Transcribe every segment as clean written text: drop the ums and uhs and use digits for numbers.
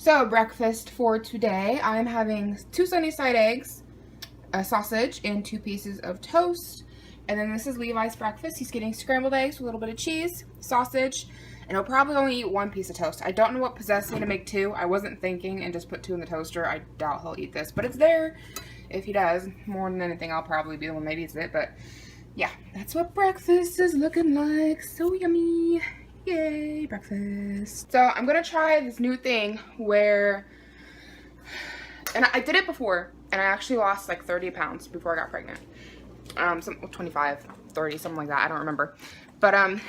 So breakfast for today, I'm having 2 sunny side eggs, a sausage, and 2 pieces of toast. And then this is Levi's breakfast. He's getting scrambled eggs with a little bit of cheese, sausage, and he'll probably only eat 1 piece of toast. I don't know what possessed me to make 2. I wasn't thinking and just put 2 in the toaster. I doubt he'll eat this, but it's there. If he does, more than anything, I'll probably be the one that eats it. But yeah, that's what breakfast is looking like. So yummy. Yay, breakfast. So I'm gonna try this new thing where, and I did it before, and I actually lost like 30 pounds before I got pregnant. 25, 30, something like that, I don't remember. But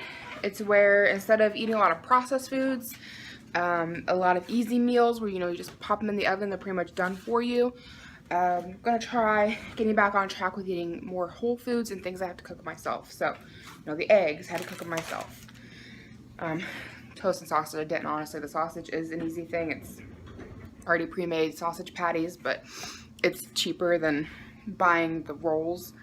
it's where instead of eating a lot of processed foods, a lot of easy meals where, you just pop them in the oven, they're pretty much done for you. I'm gonna try getting back on track with eating more whole foods and things I have to cook myself. So, the eggs, I had to cook them myself. Toast and sausage, I didn't, honestly. The sausage is an easy thing. It's already pre-made sausage patties, but it's cheaper than buying the rolls.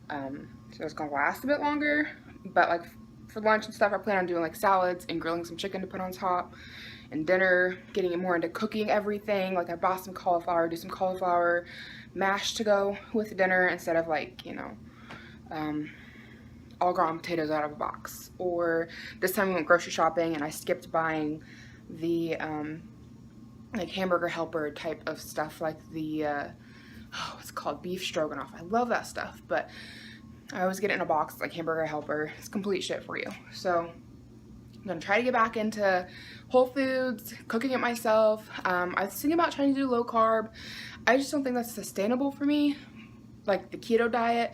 So it's gonna last a bit longer. But like for lunch and stuff, I plan on doing like salads and grilling some chicken to put on top. And dinner, getting more into cooking everything. Like I bought some cauliflower, do some cauliflower mash to go with dinner instead of like, all ground potatoes out of a box. Or this time we went grocery shopping and I skipped buying the like hamburger helper type of stuff, like the it's called beef stroganoff. I love that stuff, but I always get it in a box like hamburger helper. It's complete shit for you. So I'm gonna try to get back into whole foods, cooking it myself. I was thinking about trying to do low carb. I just don't think that's sustainable for me, like the keto diet.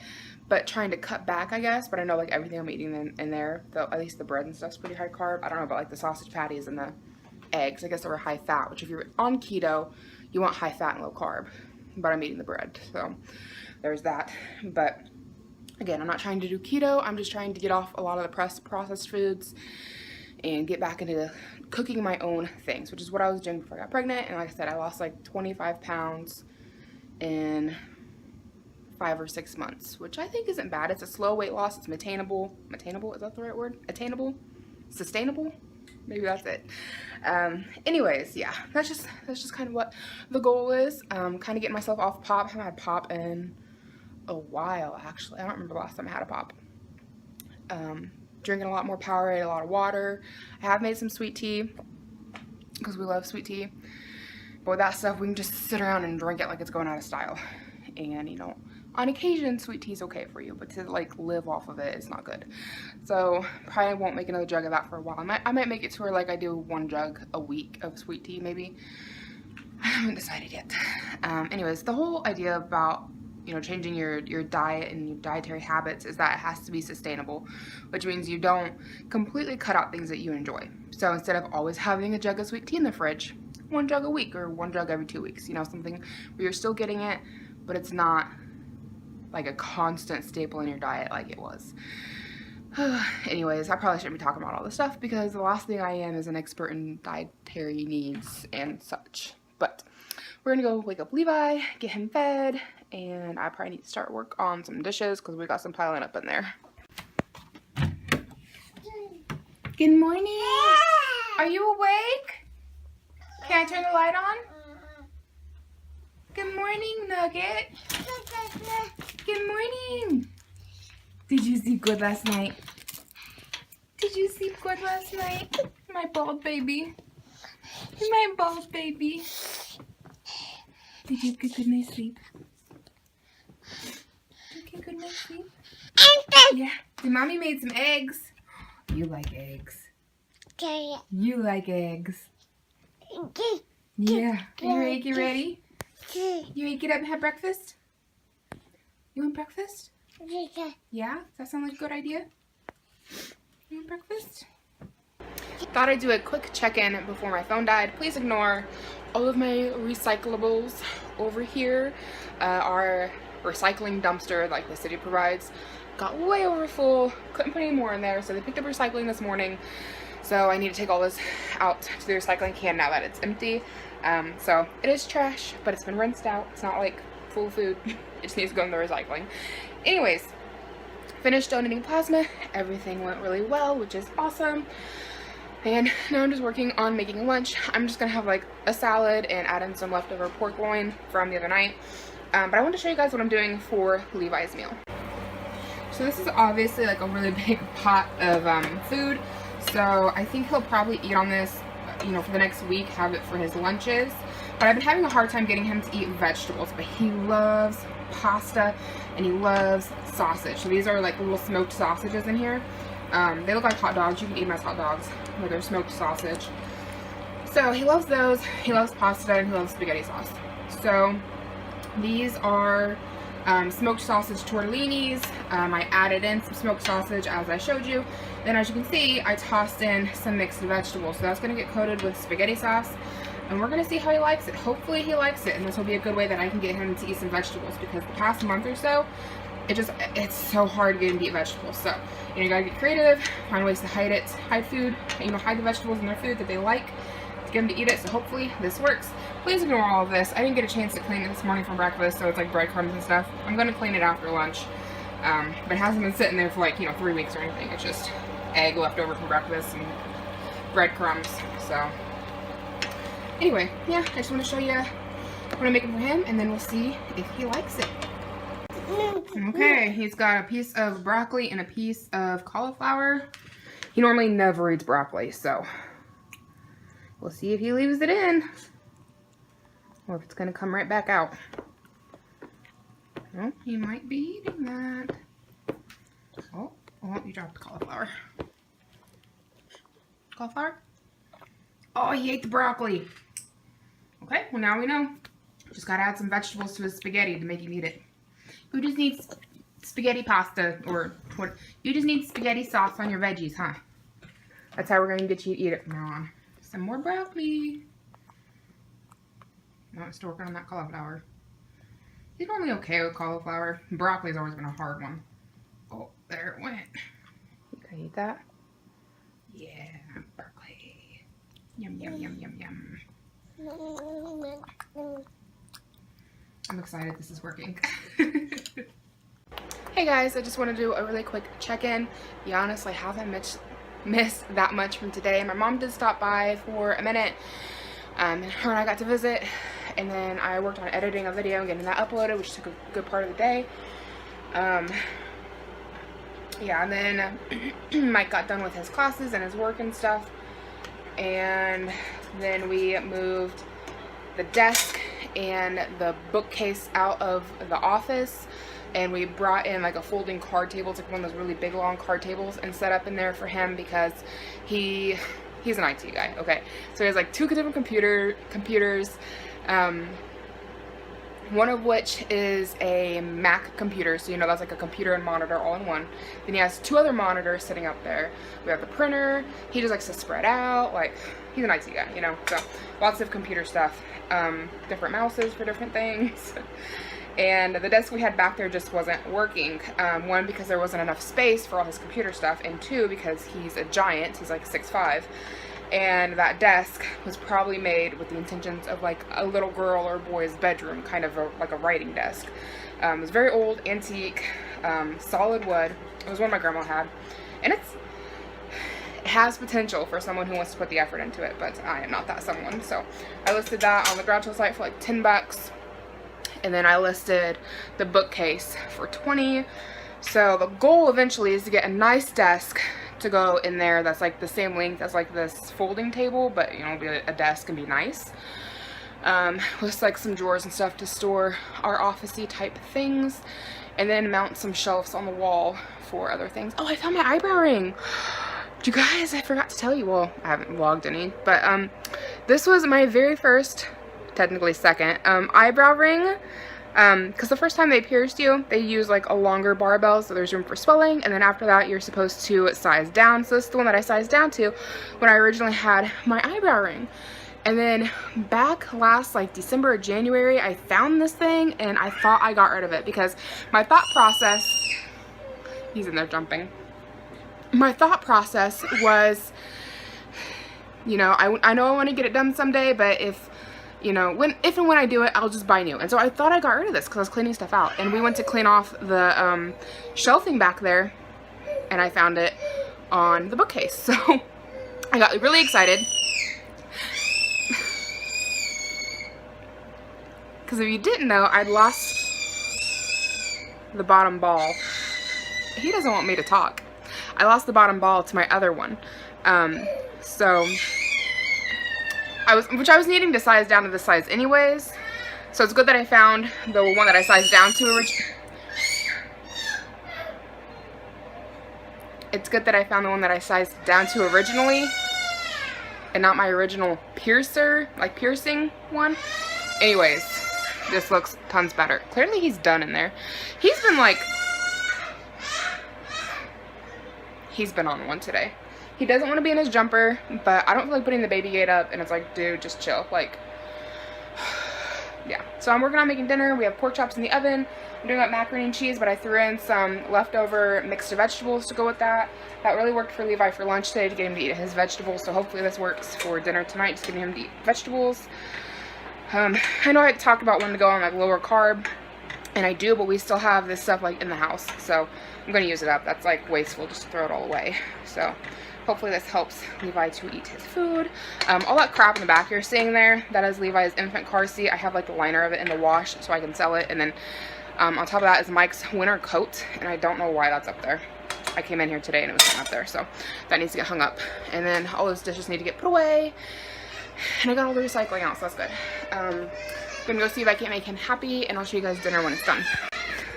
But trying to cut back, I guess. But I know like everything I'm eating in there, though, at least the bread and stuff's pretty high carb. I don't know about like the sausage patties and the eggs. I guess they were high fat, which if you're on keto, you want high fat and low carb. But I'm eating the bread, so there's that. But again, I'm not trying to do keto. I'm just trying to get off a lot of the processed foods and get back into cooking my own things, which is what I was doing before I got pregnant. And like I said, I lost like 25 pounds in 5 or 6 months, which I think isn't bad. It's a slow weight loss. It's maintainable. Maintainable, is that the right word? Attainable? Sustainable? Maybe that's it. Anyways, yeah, that's just kind of what the goal is. Kind of getting myself off pop. I haven't had pop in a while, actually. I don't remember the last time I had a pop. Drinking a lot more Powerade, a lot of water. I have made some sweet tea because we love sweet tea. But with that stuff, we can just sit around and drink it like it's going out of style. And, on occasion, sweet tea is okay for you, but to like live off of it is not good. So probably won't make another jug of that for a while. I might make it to where like I do 1 jug a week of sweet tea, maybe. I haven't decided yet. Anyways, the whole idea about changing your diet and your dietary habits is that it has to be sustainable, which means you don't completely cut out things that you enjoy. So instead of always having a jug of sweet tea in the fridge, 1 jug a week or 1 jug every 2 weeks, something where you're still getting it, but it's not like a constant staple in your diet like it was. Anyways, I probably shouldn't be talking about all this stuff because the last thing I am is an expert in dietary needs and such. But we're gonna go wake up Levi, get him fed, and I probably need to start work on some dishes because we got some piling up in there. Good morning. Are you awake? Can I turn the light on? Good morning, Nugget. Good morning. Did you sleep good last night? Did you sleep good last night? My bald baby. My bald baby. Did you get good night's sleep? Did you get good night's sleep? Yeah. Did mommy made some eggs? You like eggs. You like eggs. Yeah. You ready? Get ready? You ready to get up and have breakfast? You want breakfast? Yeah? Does that sound like a good idea? You want breakfast? Thought I'd do a quick check-in before my phone died. Please ignore all of my recyclables over here. Our recycling dumpster, like the city provides, got way over full. Couldn't put any more in there, so they picked up recycling this morning. So I need to take all this out to the recycling can now that it's empty. So it is trash, but it's been rinsed out. It's not like full food. It just needs to go in the recycling. Anyways, finished donating plasma. Everything went really well, which is awesome. And now I'm just working on making lunch. I'm just gonna have like a salad and add in some leftover pork loin from the other night. But I want to show you guys what I'm doing for Levi's meal. So this is obviously like a really big pot of food. So I think he'll probably eat on this, you know, for the next week, have it for his lunches. But I've been having a hard time getting him to eat vegetables, but he loves pasta and he loves sausage. So these are like little smoked sausages in here. They look like hot dogs. You can eat them as hot dogs, but they're smoked sausage. So he loves those. He loves pasta and he loves spaghetti sauce. So these are smoked sausage tortellinis. I added in some smoked sausage as I showed you. Then as you can see, I tossed in some mixed vegetables. So that's going to get coated with spaghetti sauce. And we're going to see how he likes it. Hopefully he likes it. And this will be a good way that I can get him to eat some vegetables. Because the past month or so, it's so hard getting to eat vegetables. So, you know, you got to get creative. Find ways to hide food. You know, hide the vegetables in their food that they like. To get them to eat it. So hopefully this works. Please ignore all of this. I didn't get a chance to clean it this morning for breakfast. So it's like breadcrumbs and stuff. I'm going to clean it after lunch. But it hasn't been sitting there for like, you know, 3 weeks or anything. It's just egg left over from breakfast and breadcrumbs. So anyway, yeah, I just want to show you what I'm making for him, and then we'll see if he likes it. Okay, he's got a piece of broccoli and a piece of cauliflower. He normally never eats broccoli, so we'll see if he leaves it in, or if it's going to come right back out. Oh, he might be eating that. Oh, you dropped the cauliflower. Cauliflower? Oh, he ate the broccoli. Okay, well now we know. Just gotta add some vegetables to his spaghetti to make him eat it. Who just needs spaghetti pasta, or what? You just need spaghetti sauce on your veggies, huh? That's how we're gonna get you to eat it from now on. Some more broccoli. No, I'm still working on that cauliflower. He's normally okay with cauliflower. Broccoli's always been a hard one. Oh, there it went. You can eat that? Yeah, broccoli. Yum, yum, yum, yum, yum. I'm excited this is working. Hey guys, I just want to do a really quick check-in. Be honest, I haven't missed that much from today. My mom did stop by for a minute. Her and I got to visit, and then I worked on editing a video and getting that uploaded, which took a good part of the day. Yeah, and then Mike got done with his classes and his work and stuff, and then we moved the desk and the bookcase out of the office, and we brought in like a folding card table. It's like one of those really big long card tables, and set up in there for him because he's an IT guy. Okay, so he has like 2 different computers, one of which is a Mac computer, so you know that's like a computer and monitor all in one. Then he has 2 other monitors sitting up there. We have the printer. He just likes to spread out, like he's an IT guy, you know, so lots of computer stuff, different mouses for different things. And the desk we had back there just wasn't working. 1, because there wasn't enough space for all his computer stuff, and 2, because he's a giant. He's like 6'5", and that desk was probably made with the intentions of like a little girl or boy's bedroom, kind of like a writing desk. It was very old, antique, solid wood. It was one my grandma had, and it has potential for someone who wants to put the effort into it, but I am not that someone. So I listed that on the garage sale site for like $10. And then I listed the bookcase for $20. So the goal eventually is to get a nice desk to go in there that's like the same length as like this folding table, but you know, be a desk and be nice. With like some drawers and stuff to store our office-y type things, and then mount some shelves on the wall for other things. Oh, I found my eyebrow ring. You guys, I forgot to tell you. Well, I haven't vlogged any, but this was my very first, technically second, eyebrow ring. Because the first time they pierced you, they use like a longer barbell, so there's room for swelling, and then after that you're supposed to size down. So this is the one that I sized down to when I originally had my eyebrow ring. And then back last like December or January, I found this thing and I thought I got rid of it, because my thought process, he's in there jumping. My thought process was, you know, I know I want to get it done someday, but if and when I do it, I'll just buy new. And so I thought I got rid of this because I was cleaning stuff out. And we went to clean off the shelving back there, and I found it on the bookcase. So I got really excited because if you didn't know, I'd lost the bottom ball. He doesn't want me to talk. I lost the bottom ball to my other one. So I was needing to size down to this size anyways. So it's good that I found the one that I sized down to originally. It's good that I found the one that I sized down to originally and not my original piercing one. Anyways, this looks tons better. Clearly he's done in there. He's been on one today. He doesn't want to be in his jumper, but I don't feel like putting the baby gate up, and it's like, dude, just chill. Like, yeah. So I'm working on making dinner. We have pork chops in the oven. I'm doing up macaroni and cheese, but I threw in some leftover mixed vegetables to go with that. That really worked for Levi for lunch today to get him to eat his vegetables, so hopefully this works for dinner tonight, just getting him to eat vegetables. I know I talked about wanting to go on like lower carb, and I do, but we still have this stuff like in the house, so I'm going to use it up. That's like wasteful just to throw it all away. So hopefully this helps Levi to eat his food. All that crap in the back you're seeing there, that is Levi's infant car seat. I have like the liner of it in the wash so I can sell it. And then on top of that is Mike's winter coat, and I don't know why that's up there. I came in here today and it was up there, so that needs to get hung up. And then all those dishes need to get put away. And I got all the recycling out, so that's good. I'm gonna go see if I can't make him happy, and I'll show you guys dinner when it's done.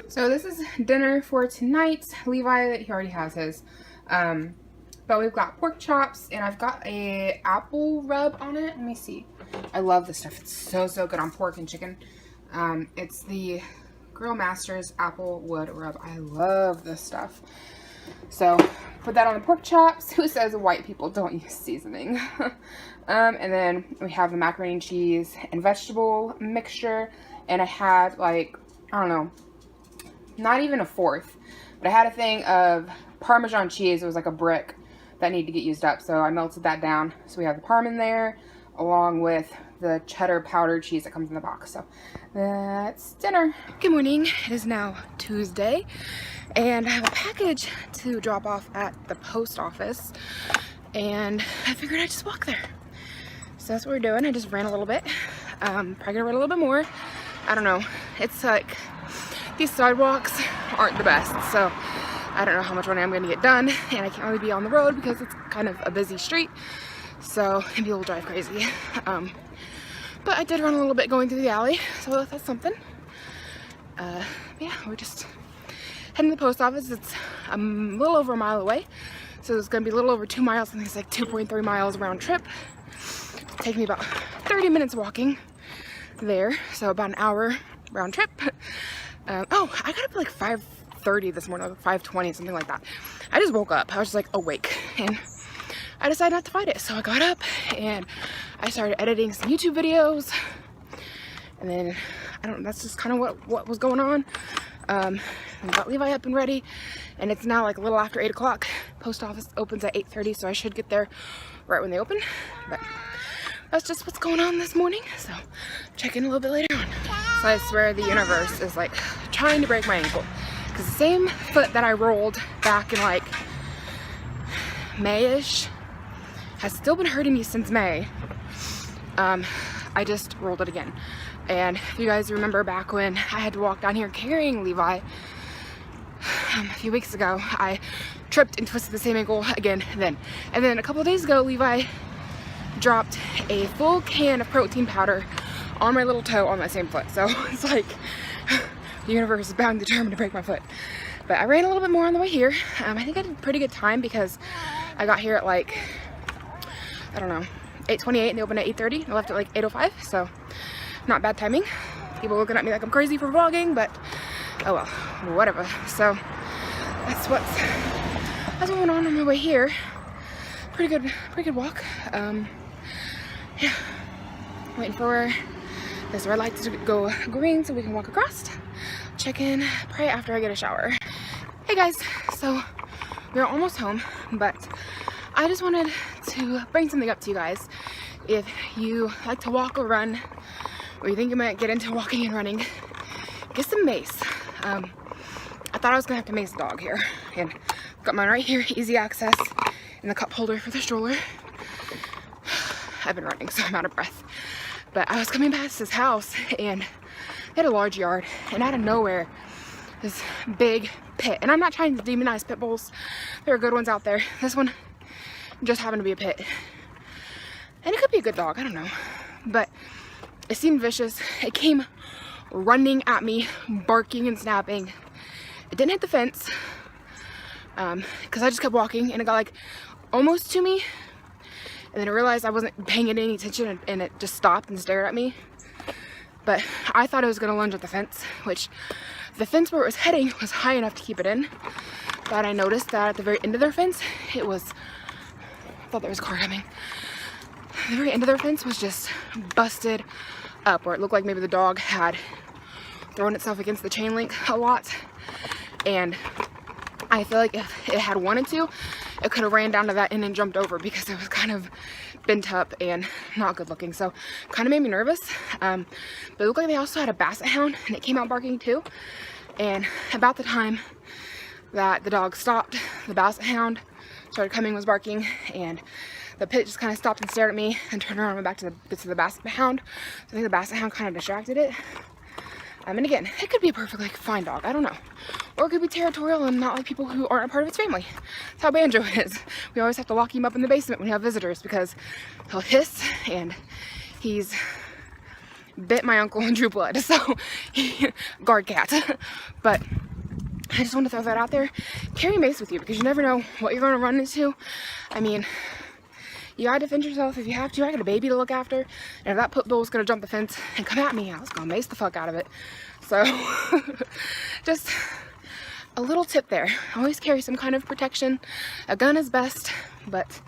So this is dinner for tonight. Levi, he already has his. But we've got pork chops, and I've got a apple rub on it. Let me see. I love this stuff. It's so, so good on pork and chicken. It's the Grill Masters apple wood rub. I love this stuff. So put that on the pork chops. Who says white people don't use seasoning? And then we have the macaroni and cheese and vegetable mixture. And I had like, I don't know, not even a fourth, but I had a thing of Parmesan cheese. It was like a brick that needed to get used up, so I melted that down. So we have the parm in there along with the cheddar powdered cheese that comes in the box. So that's dinner. Good morning. It is now Tuesday, and I have a package to drop off at the post office, and I figured I'd just walk there. So that's what we're doing. I just ran a little bit. Probably gonna run a little bit more. I don't know. It's like these sidewalks aren't the best, so I don't know how much running I'm going to get done, and I can't really be on the road because it's kind of a busy street, so people will drive crazy. But I did run a little bit going through the alley, so that's something. Yeah, we're just heading to the post office. It's a little over a mile away, so it's going to be a little over 2 miles. I think it's like 2.3 miles round trip. It'll take me about 30 minutes walking there, so about an hour round trip. Oh, I got up at like 5:30 this morning, like 5:20, something like that. I just woke up. I was just like awake, and I decided not to fight it. So I got up and I started editing some YouTube videos, and then I don't know, that's just kind of what was going on. I got Levi up and ready, and it's now like a little after 8 o'clock. Post office opens at 8:30, so I should get there right when they open. But that's just what's going on this morning, so check in a little bit later on. So I swear the universe is like trying to break my ankle, because the same foot that I rolled back in like May-ish has still been hurting me since May. I just rolled it again. And if you guys remember back when I had to walk down here carrying Levi a few weeks ago, I tripped and twisted the same ankle again then. And then a couple of days ago, Levi dropped a full can of protein powder on my little toe on that same foot. So it's like the universe is bound and determined to break my foot. But I ran a little bit more on the way here. I think I did a pretty good time because I got here at like, I don't know, 8:28 and they opened at 8:30. I left at like 8:05, so not bad timing. People looking at me like I'm crazy for vlogging, but oh well, whatever. So that's what's going on my way here. Pretty good walk. Yeah, waiting for this red light to go green so we can walk across. Check in, pray after I get a shower. Hey guys, so we're almost home, but I just wanted to bring something up to you guys. If you like to walk or run, or you think you might get into walking and running, get some mace. I thought I was gonna have to mace the dog here, and got mine right here, easy access, in the cup holder for the stroller. I've been running, so I'm out of breath. But I was coming past this house, and they had a large yard, and out of nowhere, this big pit. And I'm not trying to demonize pit bulls. There are good ones out there. This one just happened to be a pit. And it could be a good dog, I don't know. But it seemed vicious. It came running at me, barking and snapping. It didn't hit the fence, because I just kept walking, and it got like almost to me. And then I realized I wasn't paying it any attention, and it just stopped and stared at me. But I thought it was gonna lunge at the fence, which the fence where it was heading was high enough to keep it in. But I noticed that at the very end of their fence, it was, I thought there was a car coming. The very end of their fence was just busted up, where it looked like maybe the dog had thrown itself against the chain link a lot. And I feel like if it had wanted to, it could have ran down to that end and jumped over, because it was kind of bent up and not good looking. So kind of made me nervous. But it looked like they also had a basset hound, and it came out barking too. And about the time that the dog stopped, the basset hound started coming, was barking, and the pit just kind of stopped and stared at me and turned around and went back to the basset hound. So I think the basset hound kind of distracted it. And again, it could be a perfectly fine dog, I don't know. Or it could be territorial and not like people who aren't a part of its family. That's how Banjo is. We always have to lock him up in the basement when we have visitors, because he'll hiss, and he's bit my uncle and drew blood. So, guard cat. But I just want to throw that out there. Carry mace with you, because you never know what you're going to run into. I mean, you gotta defend yourself if you have to. I got a baby to look after, and if that pit bull was gonna jump the fence and come at me, I was gonna mace the fuck out of it. So, just a little tip there. Always carry some kind of protection. A gun is best, but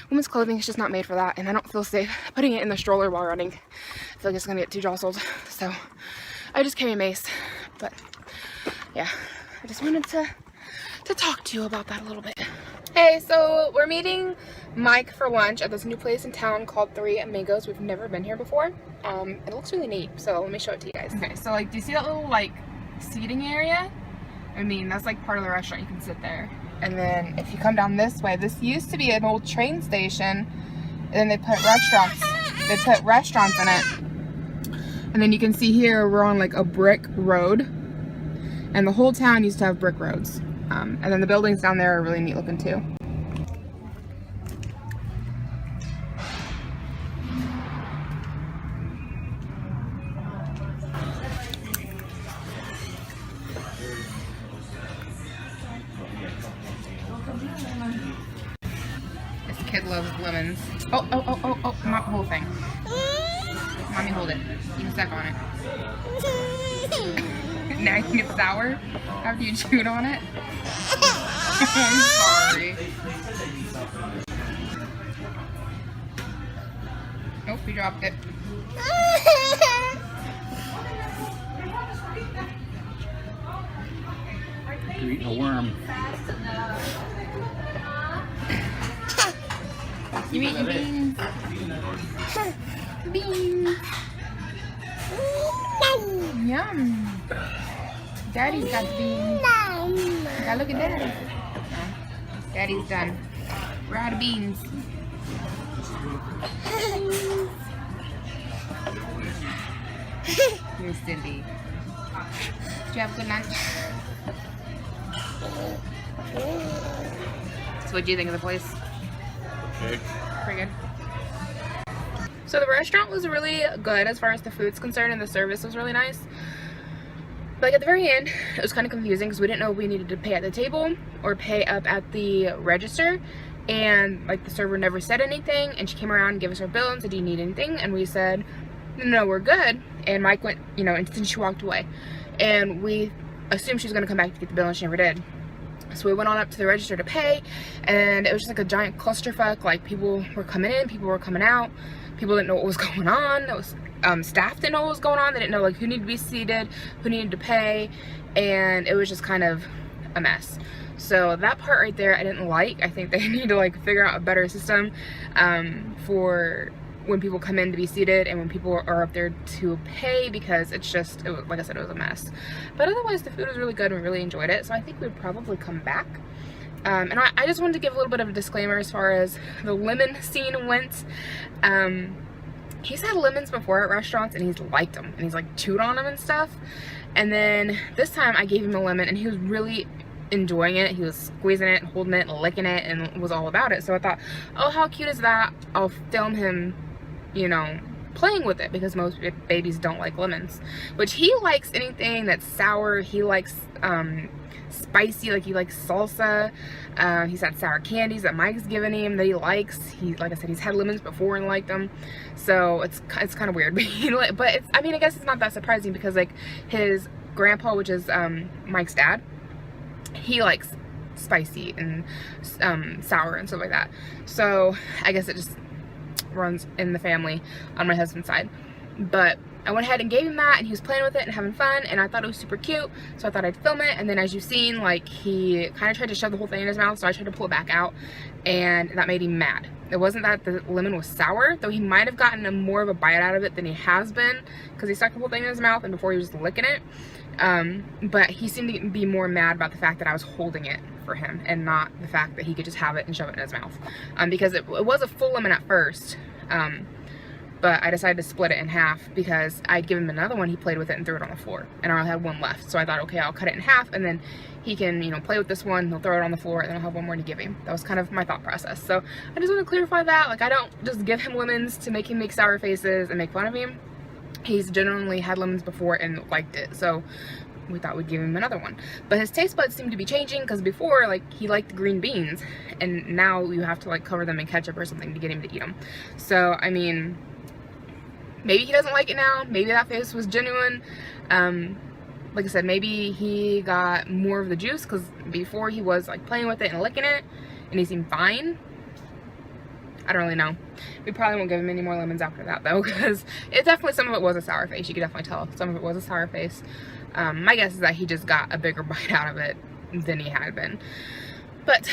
women's clothing is just not made for that, and I don't feel safe putting it in the stroller while running. I feel like it's gonna get too jostled. So, I just carry a mace. But, yeah, I just wanted to talk to you about that a little bit. Hey, so we're meeting Mike for lunch at this new place in town called Three Amigos. We've never been here before. It looks really neat, so let me show it to you guys. Okay, so like, do you see that little like seating area? I mean, that's like part of the restaurant. You can sit there. And then if you come down this way, this used to be an old train station, and then they put restaurants. They put restaurants in it. And then you can see here we're on like a brick road, and the whole town used to have brick roads. And then the buildings down there are really neat looking too. This kid loves lemons. Oh, not the whole thing. Mommy, hold it. You can suck on it. Now you think it's sour after you chewed on it? I'm sorry. Nope, you dropped it. You're eating a worm. You eating beans? Beans. Yum. Daddy's got beans. Now look at Daddy. Oh, Daddy's done. We're out of beans. You're silly. Did you have a good lunch? So what do you think of the place? Okay. Pretty good. So the restaurant was really good as far as the food's concerned, and the service was really nice. Like at the very end, it was kind of confusing because we didn't know if we needed to pay at the table or pay up at the register. And like the server never said anything, and she came around and gave us our bill and said, do you need anything? And we said, no, we're good. And Mike went, you know, and then she walked away. And we assumed she was going to come back to get the bill, and she never did. So we went on up to the register to pay, and it was just like a giant clusterfuck. Like people were coming in, people were coming out. People didn't know what was going on. It was, staff didn't know what was going on. They didn't know like who needed to be seated, who needed to pay, and it was just kind of a mess. So that part right there I didn't like. I think they need to like figure out a better system for when people come in to be seated and when people are up there to pay, because it's just, it was, like I said, it was a mess. But otherwise the food was really good and we really enjoyed it, so I think we'd probably come back. And I just wanted to give a little bit of a disclaimer as far as the lemon scene went. He's had lemons before at restaurants and he's liked them and he's like chewed on them and stuff. And then this time I gave him a lemon and he was really enjoying it. He was squeezing it, holding it, licking it, and was all about it. So I thought, oh, how cute is that? I'll film him, you know, playing with it, because most babies don't like lemons, which he likes anything that's sour. He likes spicy, like he likes salsa. He's had sour candies that Mike's given him that he likes. Like I said, he's had lemons before and liked them, so it's kind of weird. But it's, I mean, I guess it's not that surprising, because like his grandpa, which is Mike's dad, he likes spicy and sour and stuff like that. So I guess it just runs in the family on my husband's side. But I went ahead and gave him that, and he was playing with it and having fun, and I thought it was super cute, so I thought I'd film it. And then, as you've seen, like, he kind of tried to shove the whole thing in his mouth, so I tried to pull it back out, and that made him mad. It wasn't that the lemon was sour, though he might have gotten more of a bite out of it than he has been, because he stuck the whole thing in his mouth and before he was just licking it. But he seemed to be more mad about the fact that I was holding it for him and not the fact that he could just have it and shove it in his mouth, because it was a full lemon at first. But I decided to split it in half because I'd given him another one. He played with it and threw it on the floor, and I only had one left. So I thought, okay, I'll cut it in half, and then he can, you know, play with this one. He'll throw it on the floor, and then I'll have one more to give him. That was kind of my thought process. So I just want to clarify that. Like, I don't just give him lemons to make him make sour faces and make fun of him. He's genuinely had lemons before and liked it. So we thought we'd give him another one. But his taste buds seem to be changing, because before, like, he liked green beans, and now you have to, like, cover them in ketchup or something to get him to eat them. So, I mean, maybe he doesn't like it now. Maybe that face was genuine. Like I said, maybe he got more of the juice, because before he was like playing with it and licking it, and he seemed fine. I don't really know. We probably won't give him any more lemons after that, though, because it definitely, some of it was a sour face. You could definitely tell some of it was a sour face. My guess is that he just got a bigger bite out of it than he had been. But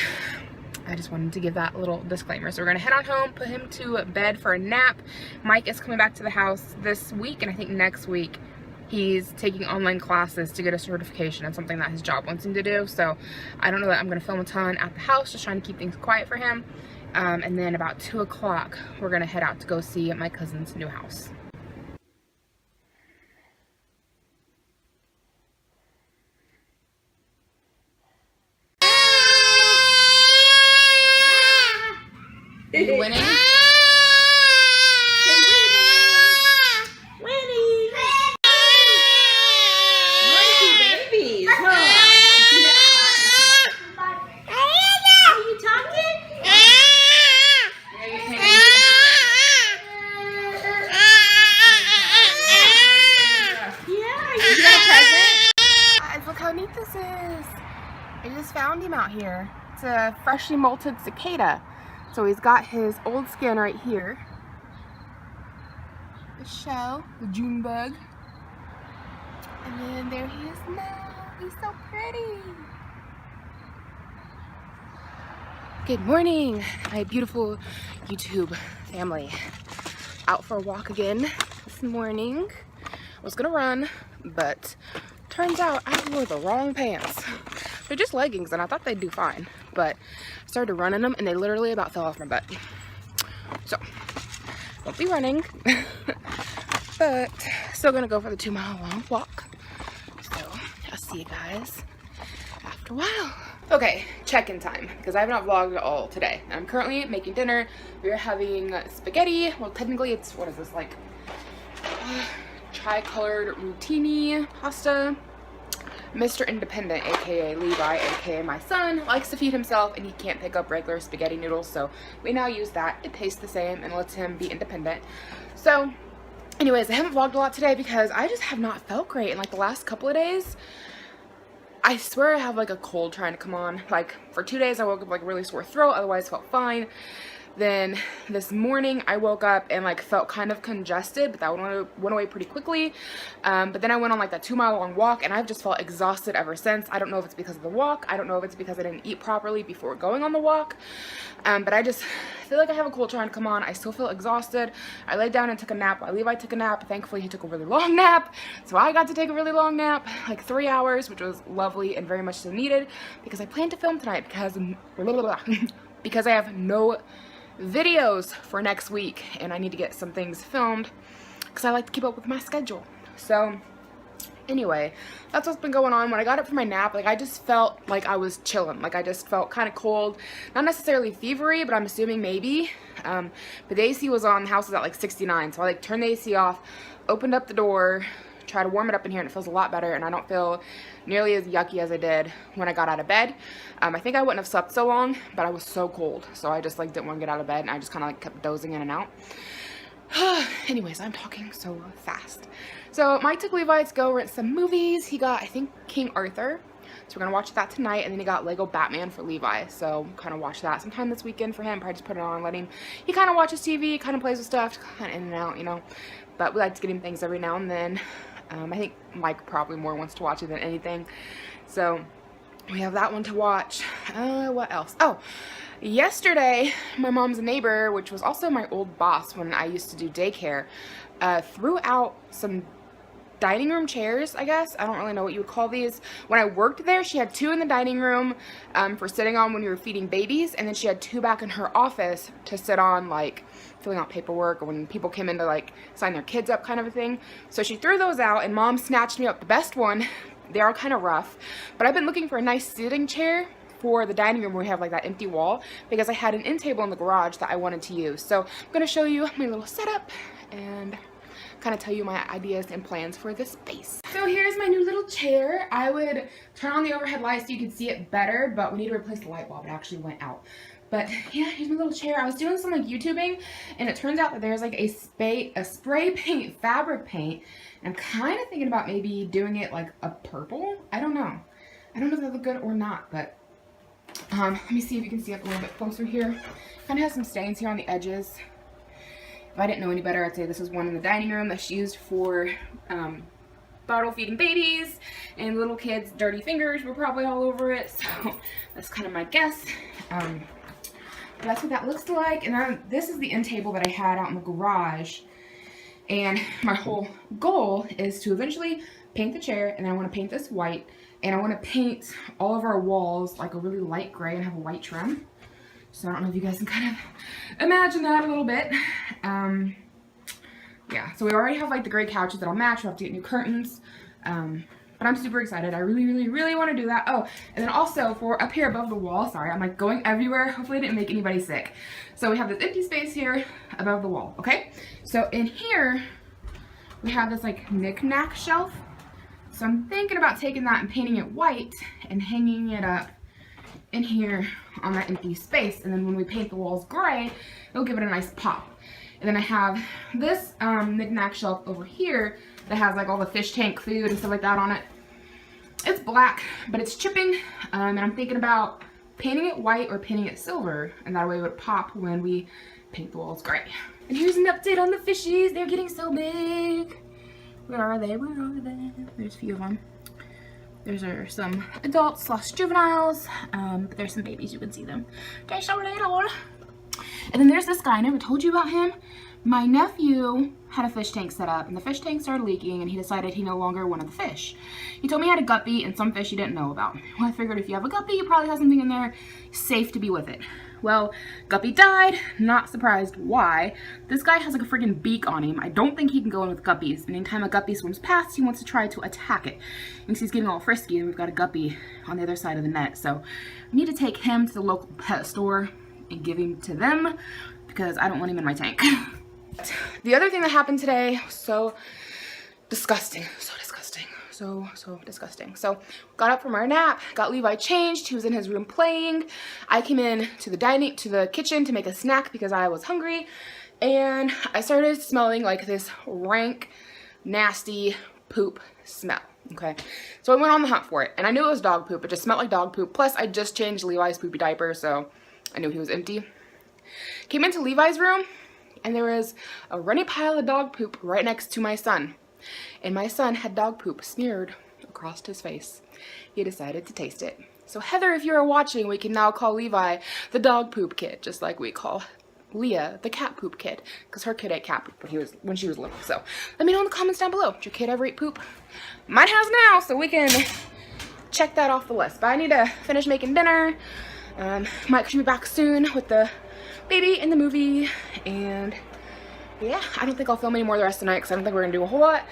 I just wanted to give that little disclaimer. So we're gonna head on home, put him to bed for a nap. Mike is coming back to the house this week, and I think next week he's taking online classes to get a certification in something that his job wants him to do. So I don't know that I'm gonna film a ton at the house, just trying to keep things quiet for him. And then about 2 o'clock, we're gonna head out to go see my cousin's new house. Are you winning? Winning! Noisy babies, huh? Are you talking? Yeah. You got a present? Guys, look how neat this is. I just found him out here. It's a freshly molted cicada. So he's got his old skin right here. The shell, the June bug. And then there he is now. He's so pretty. Good morning, my beautiful YouTube family. Out for a walk again this morning. I was gonna run, but turns out I wore the wrong pants. They're just leggings, and I thought they'd do fine, but I started running them, and they literally about fell off my butt. So, won't be running, but still gonna go for the 2-mile long walk. So, I'll see you guys after a while. Okay, check-in time, because I have not vlogged at all today. I'm currently making dinner. We're having spaghetti. Well, technically it's, what is this, like, tri-colored rotini pasta. Mr. Independent, aka Levi, aka my son, likes to feed himself, and he can't pick up regular spaghetti noodles, so we now use that. It tastes the same and lets him be independent. So anyways, I haven't vlogged a lot today because I just have not felt great in like the last couple of days. I swear I have like a cold trying to come on. Like for 2 days I woke up like really sore throat, otherwise felt fine. Then this morning I woke up and like felt kind of congested, but that went away pretty quickly. But then I went on like that 2-mile long walk, and I've just felt exhausted ever since. I don't know if it's because of the walk. I don't know if it's because I didn't eat properly before going on the walk. But I just feel like I have a cold trying to come on. I still feel exhausted. I laid down and took a nap while Levi took a nap. Thankfully he took a really long nap, so I got to take a really long nap, like 3 hours, which was lovely and very much so needed, because I plan to film tonight because I have no videos for next week, and I need to get some things filmed because I like to keep up with my schedule. So anyway, that's what's been going on. When I got up from my nap, like I just felt like I was chilling. Like I just felt kind of cold, not necessarily fevery, but I'm assuming maybe. But the AC was on, the house was at like 69, so I like turned the AC off, opened up the door, try to warm it up in here, and it feels a lot better, and I don't feel nearly as yucky as I did when I got out of bed. I think I wouldn't have slept so long, but I was so cold, so I just like didn't want to get out of bed, and I just kind of like kept dozing in and out. Anyways, I'm talking so fast. So Mike took Levi to go rent some movies. He got, I think, King Arthur, so we're gonna watch that tonight, and then he got Lego Batman for Levi, so kind of watch that sometime this weekend for him. Probably just put it on, let him, he kind of watches TV, kind of plays with stuff, kind of in and out, you know, but we like to get him things every now and then. I think Mike probably more wants to watch it than anything, so we have that one to watch. What else? Oh, yesterday my mom's neighbor, which was also my old boss when I used to do daycare, threw out some dining room chairs, I guess. I don't really know what you would call these. When I worked there, she had 2 in the dining room for sitting on when we were feeding babies, and then she had 2 back in her office to sit on, like filling out paperwork or when people came in to like sign their kids up, kind of a thing. So she threw those out, and Mom snatched me up the best one. They are kind of rough, but I've been looking for a nice sitting chair for the dining room where we have like that empty wall, because I had an end table in the garage that I wanted to use. So I'm gonna show you my little setup and kind of tell you my ideas and plans for this space. So here's my new little chair. I would turn on the overhead light so you could see it better, but we need to replace the light bulb. It actually went out. But yeah, here's my little chair. I was doing some like YouTubing, and it turns out that there's like a spray paint fabric paint. And I'm kind of thinking about maybe doing it like a purple. I don't know. I don't know if that look good or not, but let me see if you can see up a little bit closer here. Kind of has some stains here on the edges. If I didn't know any better, I'd say this is one in the dining room that's used for bottle feeding babies, and little kids' dirty fingers were probably all over it, so that's kind of my guess. That's what that looks like. And this is the end table that I had out in the garage, and my whole goal is to eventually paint the chair, and I want to paint this white, and I want to paint all of our walls like a really light gray and have a white trim. So I don't know if you guys can kind of imagine that a little bit. Yeah, so we already have like the gray couches that'll match. We'll have to get new curtains. But I'm super excited. I really want to do that. Oh, and then also for up here above the wall, sorry, I'm like going everywhere. Hopefully I didn't make anybody sick. So we have this empty space here above the wall, okay? So in here, we have this like knick-knack shelf. So I'm thinking about taking that and painting it white and hanging it up in here on that empty space, and then when we paint the walls gray, it'll give it a nice pop. And then I have this knick-knack shelf over here that has like all the fish tank food and stuff like that on it. It's black, but it's chipping, and I'm thinking about painting it white or painting it silver, and that way it would pop when we paint the walls gray. And here's an update on the fishies. They're getting so big. Where are they? Where are they? There's a few of them. There's some adults / juveniles, but there's some babies, you can see them. They're so little. And then there's this guy, I never told you about him. My nephew had a fish tank set up, and the fish tank started leaking, and he decided he no longer wanted the fish. He told me he had a guppy and some fish he didn't know about. Well, I figured if you have a guppy, you probably have something in there safe to be with it. Well, guppy died, not surprised why. This guy has like a freaking beak on him. I don't think he can go in with guppies, and anytime a guppy swims past, he wants to try to attack it. And he's getting all frisky, and we've got a guppy on the other side of the net, so I need to take him to the local pet store and give him to them, because I don't want him in my tank. The other thing that happened today was so disgusting, so disgusting. So got up from our nap, got Levi changed, he was in his room playing. I came in to the kitchen to make a snack because I was hungry, and I started smelling like this rank, nasty poop smell. Okay, so I went on the hunt for it, and I knew it was dog poop. It just smelled like dog poop. Plus, I just changed Levi's poopy diaper, so I knew he was empty. Came into Levi's room, and there was a runny pile of dog poop right next to my son. And my son had dog poop smeared across his face. He decided to taste it. So Heather, if you're watching, we can now call Levi the dog poop kid, just like we call Leah the cat poop kid, because her kid ate cat poop when she was little. So let me know in the comments down below. Did your kid ever eat poop? Mine has now, so we can check that off the list. But I need to finish making dinner. Mike should be back soon with the baby and the movie, and yeah, I don't think I'll film any more the rest of the night because I don't think we're gonna do a whole lot.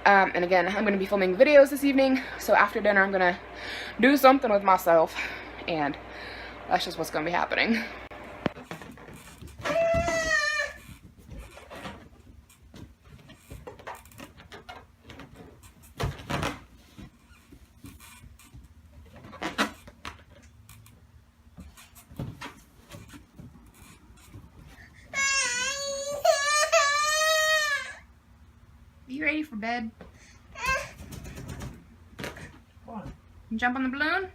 And again, I'm gonna be filming videos this evening, so after dinner I'm gonna do something with myself, and that's just what's gonna be happening. You ready for bed? You jump on the balloon?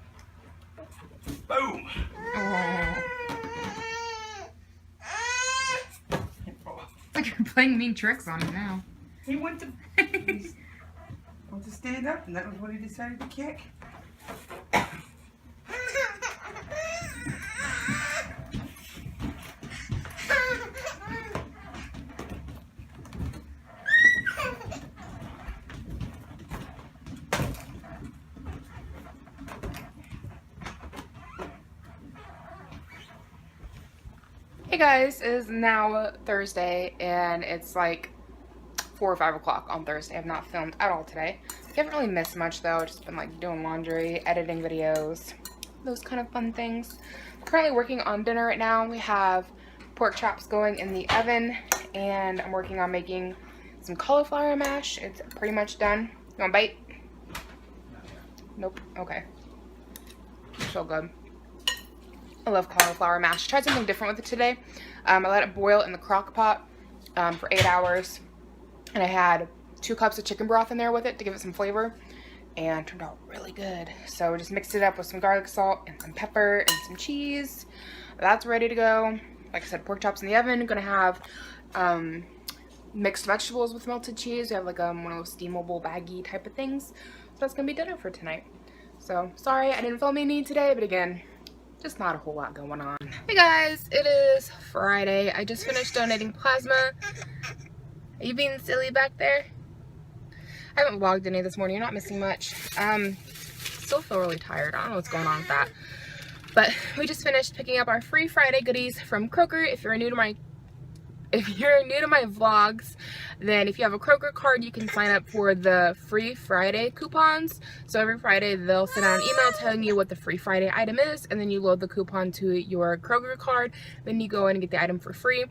Boom! Oh. It's like you're playing mean tricks on him now. He went to stand up, and that was what he decided to kick. Hey guys, it is now Thursday, and it's like 4 or 5 o'clock on Thursday. I've not filmed at all today. I haven't really missed much though. I've just been like doing laundry, editing videos, those kind of fun things. I'm currently working on dinner right now. We have pork chops going in the oven, and I'm working on making some cauliflower mash. It's pretty much done. You want a bite? Nope. Okay. So good. I love cauliflower mash. Tried something different with it today. I let it boil in the crock pot for 8 hours. And I had 2 cups of chicken broth in there with it to give it some flavor. And it turned out really good. So just mixed it up with some garlic salt and some pepper and some cheese. That's ready to go. Like I said, pork chops in the oven. I'm going to have mixed vegetables with melted cheese. We have like one of those steamable baggy type of things. So that's going to be dinner for tonight. So sorry I didn't film any today, but again, just not a whole lot going on. Hey guys, it is Friday. I just finished donating plasma. Are you being silly back there? I haven't vlogged any this morning. You're not missing much. Still feel really tired. I don't know what's going on with that. But we just finished picking up our free Friday goodies from Kroger. If you're new to my vlogs, then if you have a Kroger card, you can sign up for the free Friday coupons. So every Friday they'll send out an email telling you what the free Friday item is, and then you load the coupon to your Kroger card. Then you go in and get the item for free.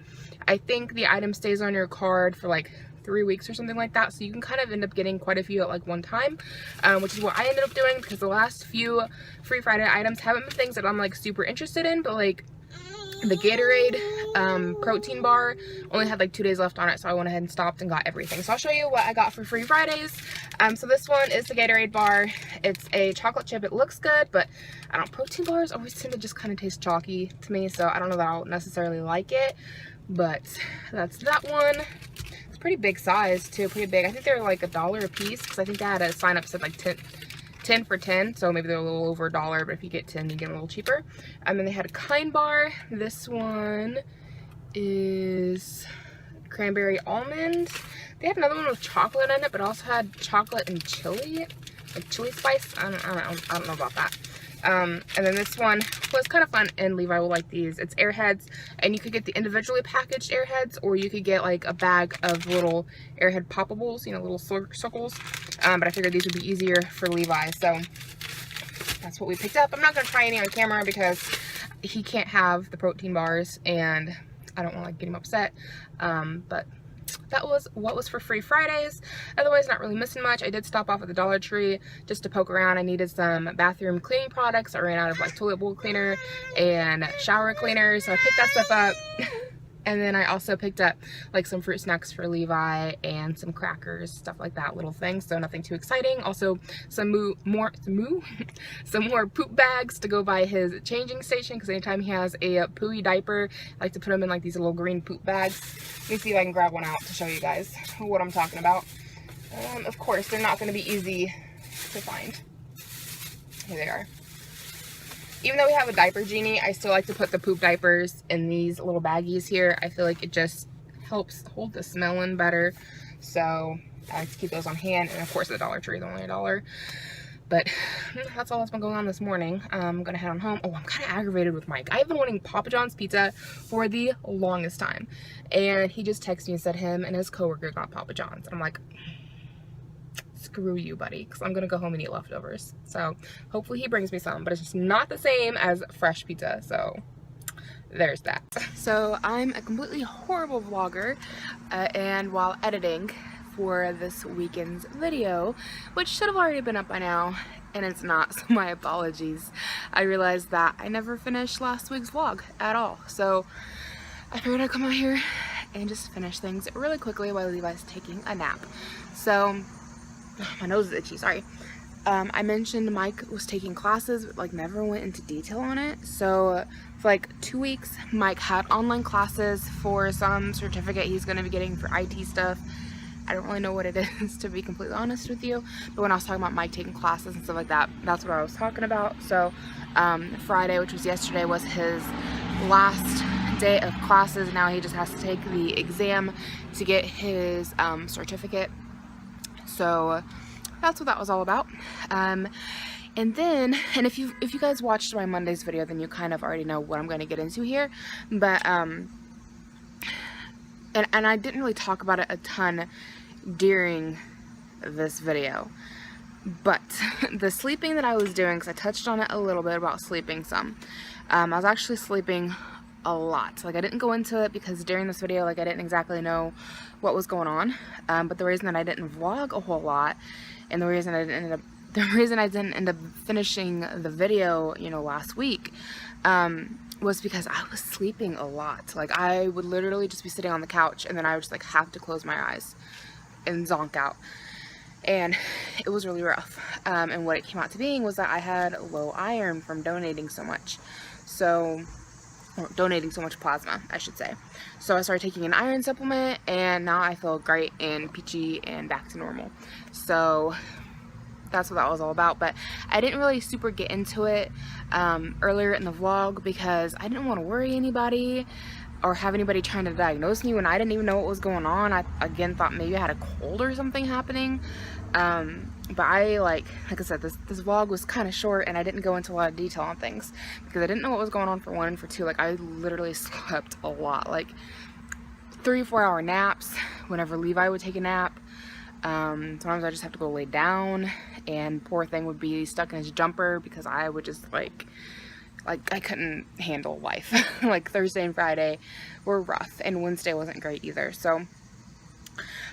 I think the item stays on your card for like 3 weeks or something like that, so you can kind of end up getting quite a few at like one time, which is what I ended up doing, because the last few free Friday items haven't been things that I'm like super interested in, but like the Gatorade protein bar only had like 2 days left on it, so I went ahead and stopped and got everything. So I'll show you what I got for free Fridays. So this one is the Gatorade bar. It's a chocolate chip. It looks good, but I don't, protein bars always tend to just kind of taste chalky to me, so I don't know that I'll necessarily like it, but that's that one. It's pretty big size too, pretty big. I think they're like $1 a piece, because I think they had a sign up said like 10 for 10, so maybe they're a little over $1, but if you get 10 you get a little cheaper. And then they had a Kind bar. This one is cranberry almond. They had another one with chocolate in it, but also had chocolate and chili, like chili spice. I don't know about that. And then this one was kind of fun, and Levi will like these. It's Airheads, and you could get the individually packaged Airheads, or you could get like a bag of little Airhead poppables, you know, little circles. But I figured these would be easier for Levi, so that's what we picked up. I'm not going to try any on camera because he can't have the protein bars, and I don't want to like get him upset. But that was what was for free Fridays. Otherwise, not really missing much. I did stop off at the Dollar Tree just to poke around. I needed some bathroom cleaning products. I ran out of like toilet bowl cleaner and shower cleaner, so I picked that stuff up. And then I also picked up like some fruit snacks for Levi and some crackers, stuff like that, little things. So nothing too exciting. Also some more poop bags to go by his changing station, because anytime he has a pooey diaper, I like to put them in like these little green poop bags. Let me see if I can grab one out to show you guys what I'm talking about. Of course, they're not going to be easy to find. Here they are. Even though we have a diaper genie, I still like to put the poop diapers in these little baggies here. I feel like it just helps hold the smell in better. So I like to keep those on hand. And of course the Dollar Tree is only $1. But that's all that's been going on this morning. I'm gonna head on home. Oh, I'm kind of aggravated with Mike. I've been wanting Papa John's pizza for the longest time. And he just texted me and said him and his coworker got Papa John's. And I'm like, screw you, buddy, because I'm gonna go home and eat leftovers. So hopefully he brings me some, but it's just not the same as fresh pizza. So there's that. So I'm a completely horrible vlogger, and while editing for this weekend's video, which should have already been up by now, and it's not, so my apologies, I realized that I never finished last week's vlog at all. So I figured I'd come out here and just finish things really quickly while Levi's taking a nap. So my nose is itchy, sorry. I mentioned Mike was taking classes, but like never went into detail on it. So for like 2 weeks, Mike had online classes for some certificate he's going to be getting for IT stuff. I don't really know what it is, to be completely honest with you. But when I was talking about Mike taking classes and stuff like that, that's what I was talking about. So Friday, which was yesterday, was his last day of classes. Now he just has to take the exam to get his certificate. So that's what that was all about. And if you guys watched my Monday's video, then you kind of already know what I'm going to get into here. But and I didn't really talk about it a ton during this video, but the sleeping that I was doing, because I touched on it a little bit about sleeping some, I was actually sleeping a lot. Like I didn't go into it because during this video, like I didn't exactly know what was going on, but the reason that I didn't vlog a whole lot, and the reason I didn't end up finishing the video, you know, last week, was because I was sleeping a lot. Like I would literally just be sitting on the couch and then I would just like have to close my eyes and zonk out, and it was really rough. And what it came out to being was that I had low iron from donating so much. Or donating so much plasma, I should say. So I started taking an iron supplement, and now I feel great and peachy and back to normal. So that's what that was all about. But I didn't really super get into it earlier in the vlog because I didn't want to worry anybody or have anybody trying to diagnose me when I didn't even know what was going on. I again thought maybe I had a cold or something happening. But I like I said, this vlog was kind of short, and I didn't go into a lot of detail on things because I didn't know what was going on, for one, and for two, like I literally slept a lot, like 3-4 hour naps whenever Levi would take a nap. Sometimes I just have to go lay down, and poor thing would be stuck in his jumper because I would just like I couldn't handle life. Like Thursday and Friday were rough, and Wednesday wasn't great either. So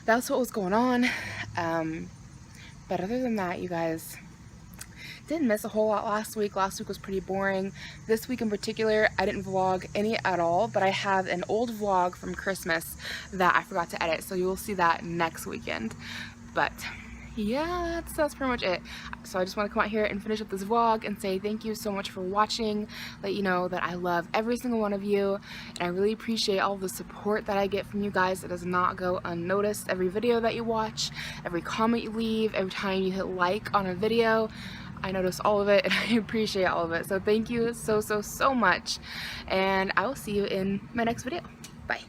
that's what was going on. But other than that, you guys, didn't miss a whole lot last week. Last week was pretty boring. This week in particular, I didn't vlog any at all, but I have an old vlog from Christmas that I forgot to edit, so you will see that next weekend. But yeah, that's pretty much it. So I just want to come out here and finish up this vlog and say thank you so much for watching. Let you know that I love every single one of you, and I really appreciate all the support that I get from you guys. It does not go unnoticed. Every video that you watch, every comment you leave, every time you hit like on a video, I notice all of it, and I appreciate all of it. So thank you so much, and I will see you in my next video. Bye.